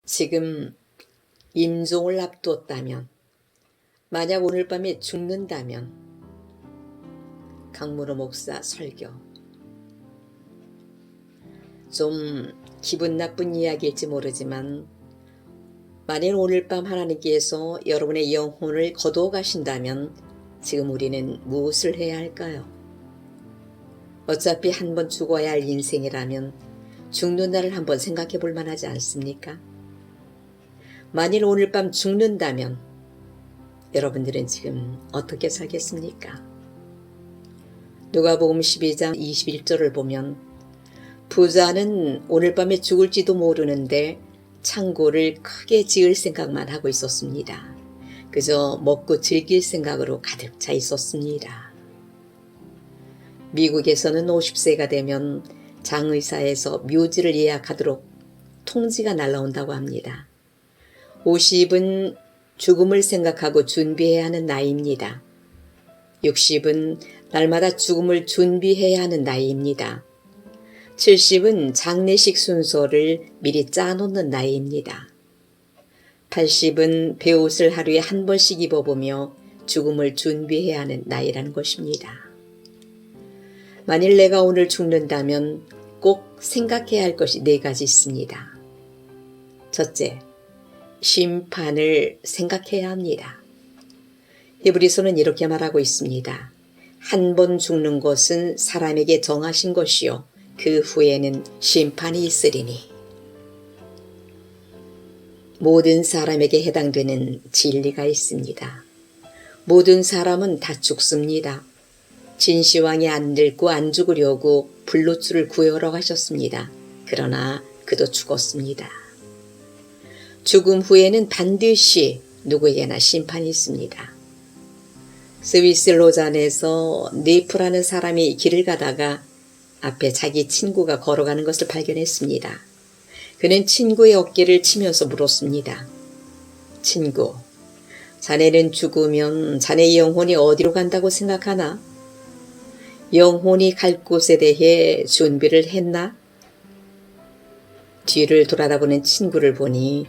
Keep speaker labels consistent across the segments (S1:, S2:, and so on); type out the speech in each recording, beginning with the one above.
S1: 지금 임종을 앞두었다면, 만약 오늘 밤에 죽는다면, 강문호 목사 설교. 좀 기분 나쁜 이야기일지 모르지만 만일 오늘 밤 하나님께서 여러분의 영혼을 거두어 가신다면 지금 우리는 무엇을 해야 할까요? 어차피 한 번 죽어야 할 인생이라면 죽는 날을 한번 생각해 볼 만하지 않습니까? 만일 오늘 밤 죽는다면 여러분들은 지금 어떻게 살겠습니까? 누가복음 12장 21절을 보면 부자는 오늘 밤에 죽을지도 모르는데 창고를 크게 지을 생각만 하고 있었습니다. 그저 먹고 즐길 생각으로 가득 차 있었습니다. 미국에서는 50세가 되면 장의사에서 묘지를 예약하도록 통지가 날라온다고 합니다. 50은 죽음을 생각하고 준비해야 하는 나이입니다. 60은 날마다 죽음을 준비해야 하는 나이입니다. 70은 장례식 순서를 미리 짜놓는 나이입니다. 80은 베옷을 하루에 한 번씩 입어보며 죽음을 준비해야 하는 나이라는 것입니다. 만일 내가 오늘 죽는다면 꼭 생각해야 할 것이 4가지 있습니다. 첫째, 심판을 생각해야 합니다. 히브리서는 이렇게 말하고 있습니다. 한 번 죽는 것은 사람에게 정하신 것이요 그 후에는 심판이 있으리니. 모든 사람에게 해당되는 진리가 있습니다. 모든 사람은 다 죽습니다. 진시황이 안 늙고 안 죽으려고 불로초를 구해오라고 하셨습니다. 그러나 그도 죽었습니다. 죽음 후에는 반드시 누구에게나 심판이 있습니다. 스위스 로잔에서 네프라는 사람이 길을 가다가 앞에 자기 친구가 걸어가는 것을 발견했습니다. 그는 친구의 어깨를 치면서 물었습니다. 친구, 자네는 죽으면 자네의 영혼이 어디로 간다고 생각하나? 영혼이 갈 곳에 대해 준비를 했나? 뒤를 돌아다보는 친구를 보니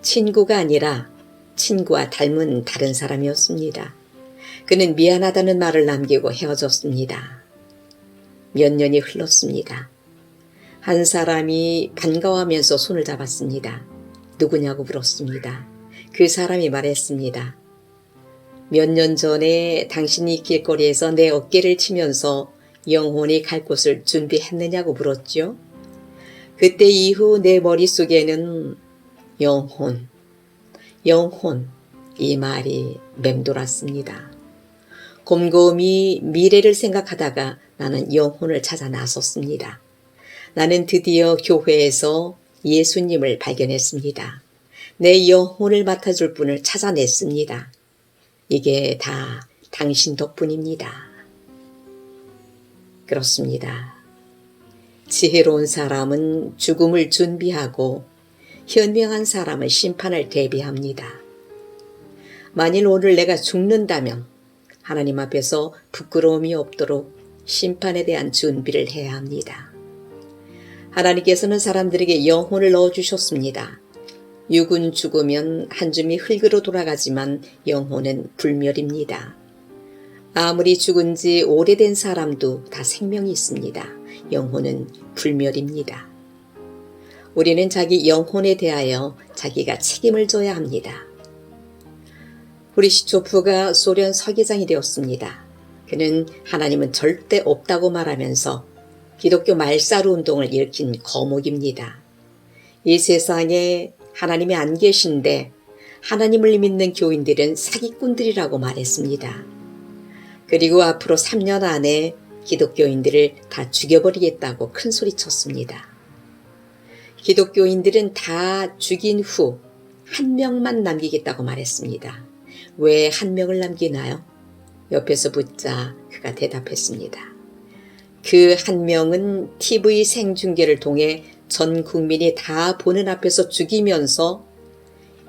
S1: 친구가 아니라 친구와 닮은 다른 사람이었습니다. 그는 미안하다는 말을 남기고 헤어졌습니다. 몇 년이 흘렀습니다. 한 사람이 반가워하면서 손을 잡았습니다. 누구냐고 물었습니다. 그 사람이 말했습니다. 몇 년 전에 당신이 길거리에서 내 어깨를 치면서 영혼이 갈 곳을 준비했느냐고 물었죠. 그때 이후 내 머릿속에는 영혼 이 말이 맴돌았습니다. 곰곰이 미래를 생각하다가 나는 영혼을 찾아 나섰습니다. 나는 드디어 교회에서 예수님을 발견했습니다. 내 영혼을 맡아줄 분을 찾아냈습니다. 이게 다 당신 덕분입니다. 그렇습니다. 지혜로운 사람은 죽음을 준비하고 현명한 사람은 심판을 대비합니다. 만일 오늘 내가 죽는다면 하나님 앞에서 부끄러움이 없도록 심판에 대한 준비를 해야 합니다. 하나님께서는 사람들에게 영혼을 넣어주셨습니다. 육은 죽으면 한 줌이 흙으로 돌아가지만 영혼은 불멸입니다. 아무리 죽은 지 오래된 사람도 다 생명이 있습니다. 영혼은 불멸입니다. 우리는 자기 영혼에 대하여 자기가 책임을 져야 합니다. 후르시초프가 소련 서기장이 되었습니다. 그는 하나님은 절대 없다고 말하면서 기독교 말살우 운동을 일으킨 거목입니다. 이 세상에 하나님이 안 계신데 하나님을 믿는 교인들은 사기꾼들이라고 말했습니다. 그리고 앞으로 3년 안에 기독교인들을 다 죽여버리겠다고 큰 소리쳤습니다. 기독교인들은 다 죽인 후 한 명만 남기겠다고 말했습니다. 왜 한 명을 남기나요? 옆에서 붙자 그가 대답했습니다. 그 한 명은 TV 생중계를 통해 전 국민이 다 보는 앞에서 죽이면서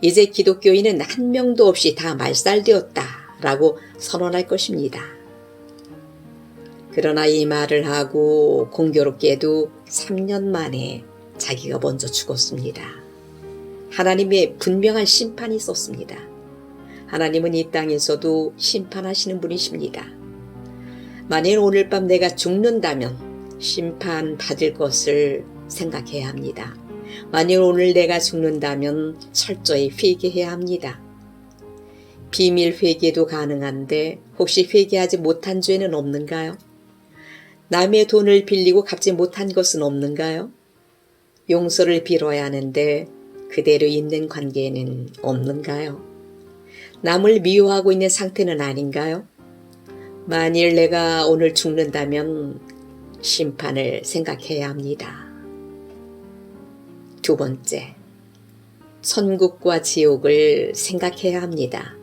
S1: 이제 기독교인은 한 명도 없이 다 말살되었다라고 선언할 것입니다. 그러나 이 말을 하고 공교롭게도 3년 만에 자기가 먼저 죽었습니다. 하나님의 분명한 심판이 있었습니다. 하나님은 이 땅에서도 심판하시는 분이십니다. 만일 오늘 밤 내가 죽는다면 심판받을 것을 생각해야 합니다. 만일 오늘 내가 죽는다면 철저히 회개해야 합니다. 비밀 회개도 가능한데 혹시 회개하지 못한 죄는 없는가요? 남의 돈을 빌리고 갚지 못한 것은 없는가요? 용서를 빌어야 하는데 그대로 있는 관계는 없는가요? 남을 미워하고 있는 상태는 아닌가요? 만일 내가 오늘 죽는다면 심판을 생각해야 합니다. 두 번째, 천국과 지옥을 생각해야 합니다.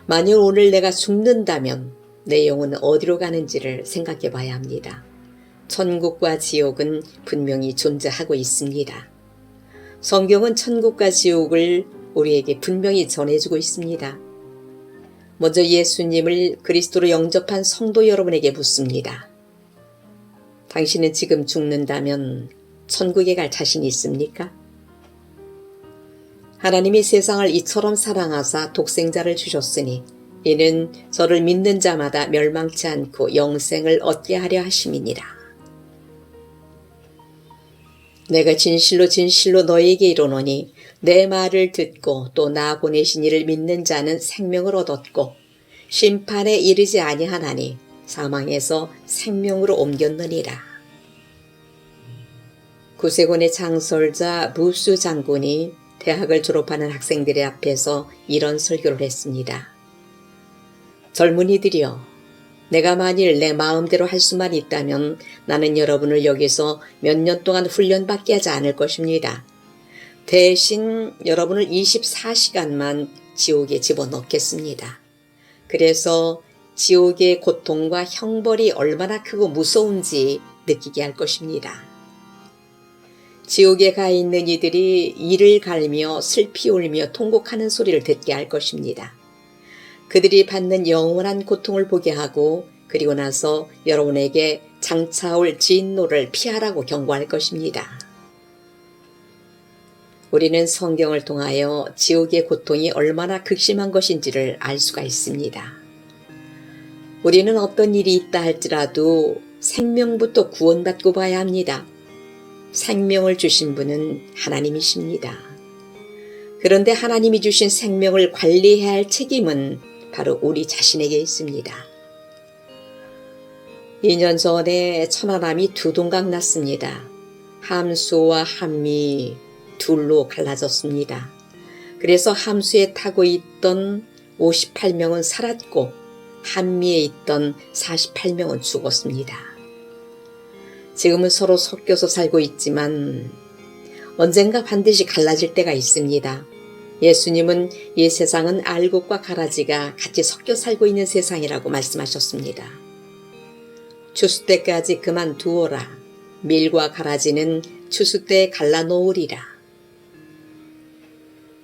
S1: 만일 오늘 내가 죽는다면 내 영혼은 어디로 가는지를 생각해 봐야 합니다. 천국과 지옥은 분명히 존재하고 있습니다. 성경은 천국과 지옥을 우리에게 분명히 전해주고 있습니다. 먼저 예수님을 그리스도로 영접한 성도 여러분에게 묻습니다. 당신은 지금 죽는다면 천국에 갈 자신이 있습니까? 하나님이 세상을 이처럼 사랑하사 독생자를 주셨으니 이는 저를 믿는 자마다 멸망치 않고 영생을 얻게 하려 하심이니라. 내가 진실로 진실로 너희에게 이르노니 내 말을 듣고 또 나 보내신 이를 믿는 자는 생명을 얻었고 심판에 이르지 아니하나니 사망에서 생명으로 옮겼느니라. 구세군의 창설자 루스 장군이 대학을 졸업하는 학생들의 앞에서 이런 설교를 했습니다. 젊은이들이여, 내가 만일 내 마음대로 할 수만 있다면 나는 여러분을 여기서 몇 년 동안 훈련받게 하지 않을 것입니다. 대신 여러분을 24시간만 지옥에 집어넣겠습니다. 그래서 지옥의 고통과 형벌이 얼마나 크고 무서운지 느끼게 할 것입니다. 지옥에 가 있는 이들이 이를 갈며 슬피 울며 통곡하는 소리를 듣게 할 것입니다. 그들이 받는 영원한 고통을 보게 하고 그리고 나서 여러분에게 장차올 진노를 피하라고 경고할 것입니다. 우리는 성경을 통하여 지옥의 고통이 얼마나 극심한 것인지를 알 수가 있습니다. 우리는 어떤 일이 있다 할지라도 생명부터 구원받고 봐야 합니다. 생명을 주신 분은 하나님이십니다. 그런데 하나님이 주신 생명을 관리해야 할 책임은 바로 우리 자신에게 있습니다. 2년 전에 천안함이 두 동강 났습니다. 함수와 함미 둘로 갈라졌습니다. 그래서 함수에 타고 있던 58명은 살았고 함미에 있던 48명은 죽었습니다. 지금은 서로 섞여서 살고 있지만 언젠가 반드시 갈라질 때가 있습니다. 예수님은 이 세상은 알곡과 가라지가 같이 섞여 살고 있는 세상이라고 말씀하셨습니다. 추수 때까지 그만두어라. 밀과 가라지는 추수 때 갈라놓으리라.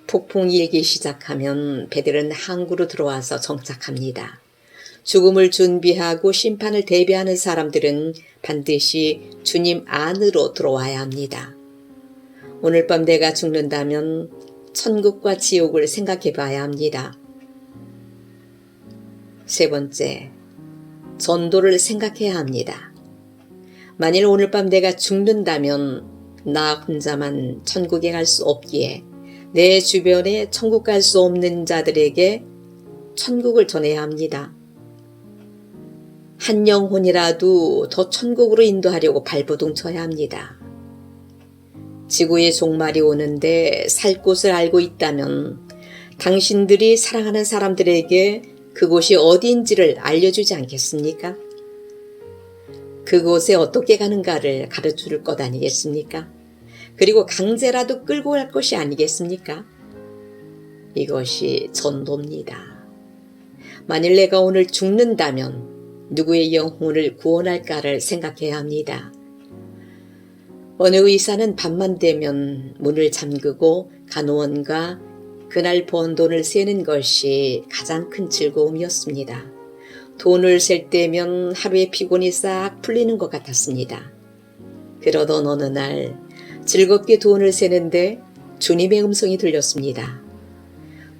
S1: 폭풍이 일기 시작하면 배들은 항구로 들어와서 정착합니다. 죽음을 준비하고 심판을 대비하는 사람들은 반드시 주님 안으로 들어와야 합니다. 오늘 밤 내가 죽는다면 천국과 지옥을 생각해 봐야 합니다. 세 번째, 전도를 생각해야 합니다. 만일 오늘 밤 내가 죽는다면 나 혼자만 천국에 갈 수 없기에 내 주변에 천국 갈 수 없는 자들에게 천국을 전해야 합니다. 한 영혼이라도 더 천국으로 인도하려고 발버둥 쳐야 합니다. 지구의 종말이 오는데 살 곳을 알고 있다면 당신들이 사랑하는 사람들에게 그곳이 어디인지를 알려주지 않겠습니까? 그곳에 어떻게 가는가를 가르쳐줄 것 아니겠습니까? 그리고 강제라도 끌고 갈 것이 아니겠습니까? 이것이 전도입니다. 만일 내가 오늘 죽는다면 누구의 영혼을 구원할까를 생각해야 합니다. 어느 의사는 밤만 되면 문을 잠그고 간호원과 그날 번 돈을 세는 것이 가장 큰 즐거움이었습니다. 돈을 셀 때면 하루의 피곤이 싹 풀리는 것 같았습니다. 그러던 어느 날 즐겁게 돈을 세는데 주님의 음성이 들렸습니다.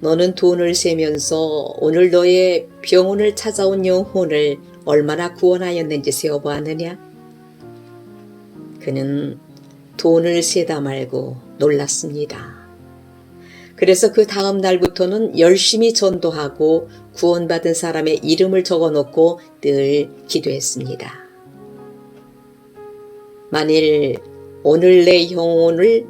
S1: 너는 돈을 세면서 오늘 너의 병원을 찾아온 영혼을 얼마나 구원하였는지 세어보았느냐? 그는 돈을 세다 말고 놀랐습니다. 그래서 그 다음 날부터는 열심히 전도하고 구원받은 사람의 이름을 적어놓고 늘 기도했습니다. 만일 오늘 내 영혼을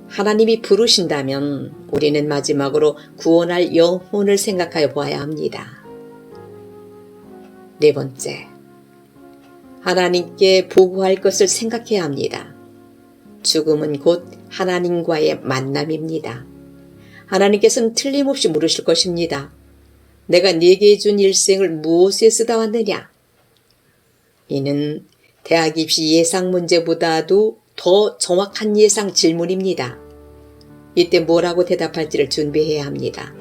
S1: 하나님이 부르신다면 우리는 마지막으로 구원할 영혼을 생각하여 보아야 합니다. 네 번째, 하나님께 보고할 것을 생각해야 합니다. 죽음은 곧 하나님과의 만남입니다. 하나님께서는 틀림없이 물으실 것입니다. 내가 네게 준 일생을 무엇에 쓰다 왔느냐? 이는 대학 입시 예상 문제보다도 더 정확한 예상 질문입니다. 이때 뭐라고 대답할지를 준비해야 합니다.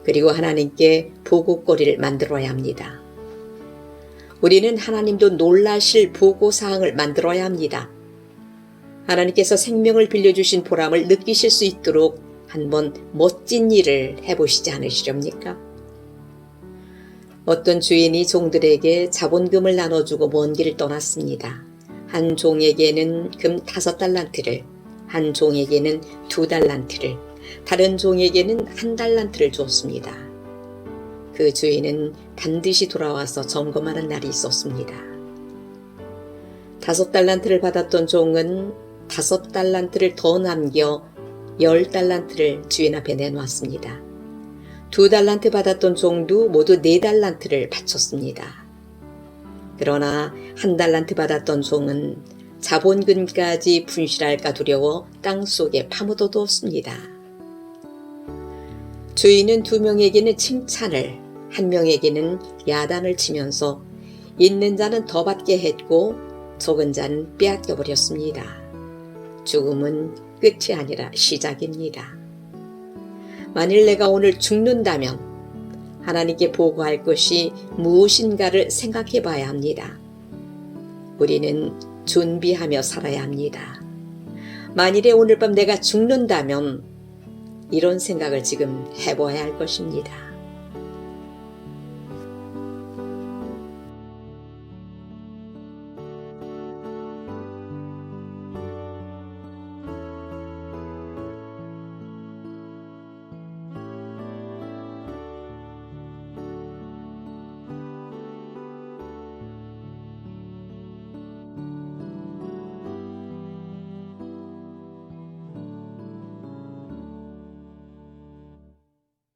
S1: 그리고 하나님께 보고거리를 만들어야 합니다. 우리는 하나님도 놀라실 보고사항을 만들어야 합니다. 하나님께서 생명을 빌려주신 보람을 느끼실 수 있도록 한번 멋진 일을 해보시지 않으시렵니까? 어떤 주인이 종들에게 자본금을 나눠주고 먼 길을 떠났습니다. 한 종에게는 금 5달란트를, 한 종에게는 2달란트를, 다른 종에게는 1달란트를 주었습니다. 그 주인은 반드시 돌아와서 점검하는 날이 있었습니다. 5달란트를 받았던 종은 5달란트를 더 남겨 10달란트를 주인 앞에 내놓았습니다. 2달란트 받았던 종도 모두 4달란트를 바쳤습니다. 그러나 1달란트 받았던 종은 자본금까지 분실할까 두려워 땅속에 파묻어 두었습니다. 주인은 2명에게는 칭찬을, 1명에게는 야단을 치면서 있는 자는 더 받게 했고 적은 자는 빼앗겨 버렸습니다. 죽음은 끝이 아니라 시작입니다. 만일 내가 오늘 죽는다면 하나님께 보고할 것이 무엇인가를 생각해 봐야 합니다. 우리는 준비하며 살아야 합니다. 만일에 오늘 밤 내가 죽는다면 이런 생각을 지금 해봐야 할 것입니다.